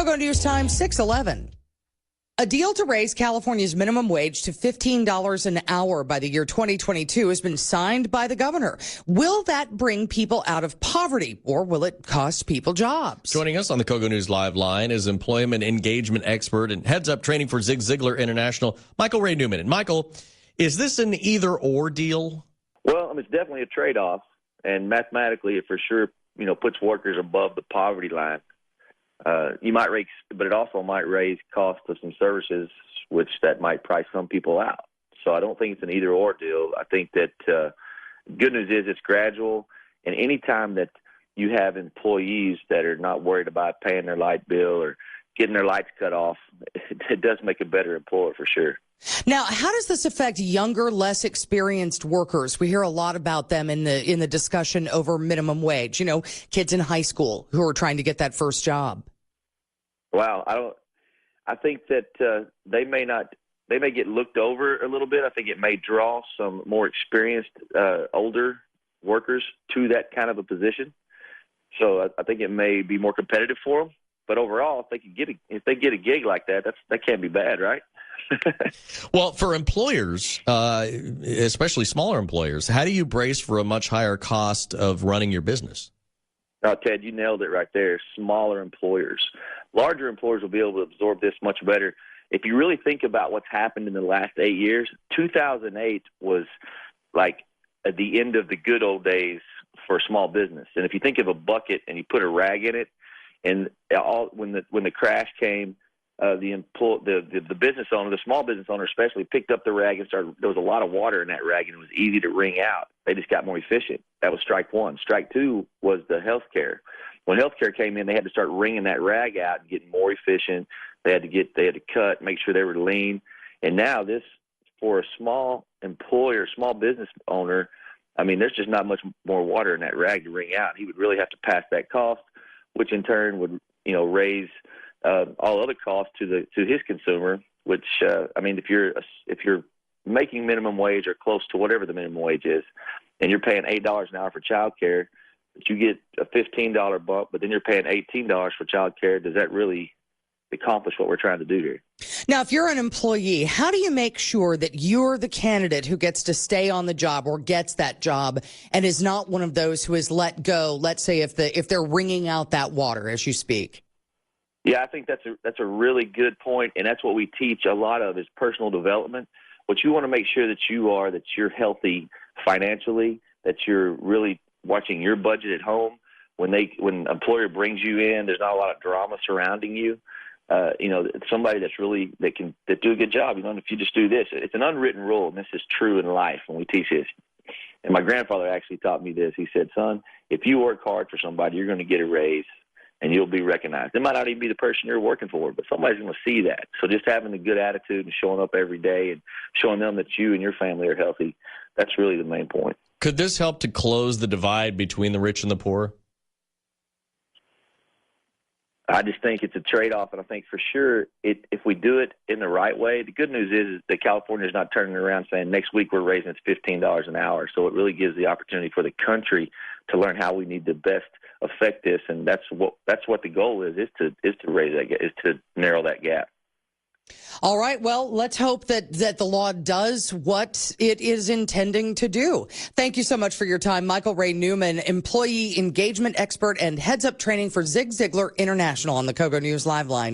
Kogo News Time, 6:11. A deal to raise California's minimum wage to $15 an hour by the year 2022 has been signed by the governor. Will that bring people out of poverty, or will it cost people jobs? Joining us on the Kogo News Live line is employment engagement expert and heads up training for ZIGLAR International, Michael Ray Newman. And Michael, is this an either-or deal? Well, it's definitely a trade-off, and mathematically it for sure, puts workers above the poverty line. You might raise, but it also might raise cost of some services, which that might price some people out. So I don't think it's an either-or deal. I think that good news is it's gradual, and any time that you have employees that are not worried about paying their light bill or getting their lights cut off, it does make a better employer for sure. Now, how does this affect younger, less experienced workers? We hear a lot about them in the discussion over minimum wage. Kids in high school who are trying to get that first job. Wow, I think that they may get looked over a little bit. I think it may draw some more experienced older workers to that kind of a position. So I think it may be more competitive for them. But overall, if they get a gig like that, that can't be bad, right? Well, for employers, especially smaller employers, how do you brace for a much higher cost of running your business? Oh, Ted, you nailed it right there. Smaller employers. Larger employers will be able to absorb this much better. If you really think about what's happened in the last 8 years, 2008 was like at the end of the good old days for small business. And if you think of a bucket and you put a rag in it, and when the crash came, the business owner, the small business owner especially, picked up the rag and started. There was a lot of water in that rag, and it was easy to wring out. They just got more efficient. That was strike one. Strike two was the healthcare. When healthcare came in, they had to start wringing that rag out and getting more efficient. They had to cut, make sure they were lean. And now this, for a small employer, small business owner, there's just not much more water in that rag to wring out. He would really have to pass that cost, which in turn would, raise all other costs to his consumer. Which if you're making minimum wage or close to whatever the minimum wage is, and you're paying $8 an hour for child care, but you get a $15 bump, but then you're paying $18 for child care, does that really accomplish what we're trying to do here? Now, if you're an employee, how do you make sure that you're the candidate who gets to stay on the job or gets that job and is not one of those who is let go, let's say if they're wringing out that water as you speak? Yeah, I think that's a really good point, and that's what we teach a lot of is personal development. What you want to make sure that you're healthy financially, that you're really watching your budget at home. When an employer brings you in, there's not a lot of drama surrounding you. Somebody that do a good job. If you just do this, it's an unwritten rule, and this is true in life when we teach this. And my grandfather actually taught me this. He said, "Son, if you work hard for somebody, you're going to get a raise, and you'll be recognized. It might not even be the person you're working for, but somebody's going to see that. So just having a good attitude and showing up every day and showing them that you and your family are healthy, that's really the main point." Could this help to close the divide between the rich and the poor? I just think it's a trade-off, and I think for sure if we do it in the right way, the good news is that California is not turning around saying next week we're raising it to $15 an hour. So it really gives the opportunity for the country to learn how we need to best affect this, and that's what the goal is to raise that gap, is to narrow that gap. All right. Well, let's hope that the law does what it is intending to do. Thank you so much for your time. Michael Ray Newman, employee engagement expert and heads up training for ZIGLAR International on the Kogo News Live line.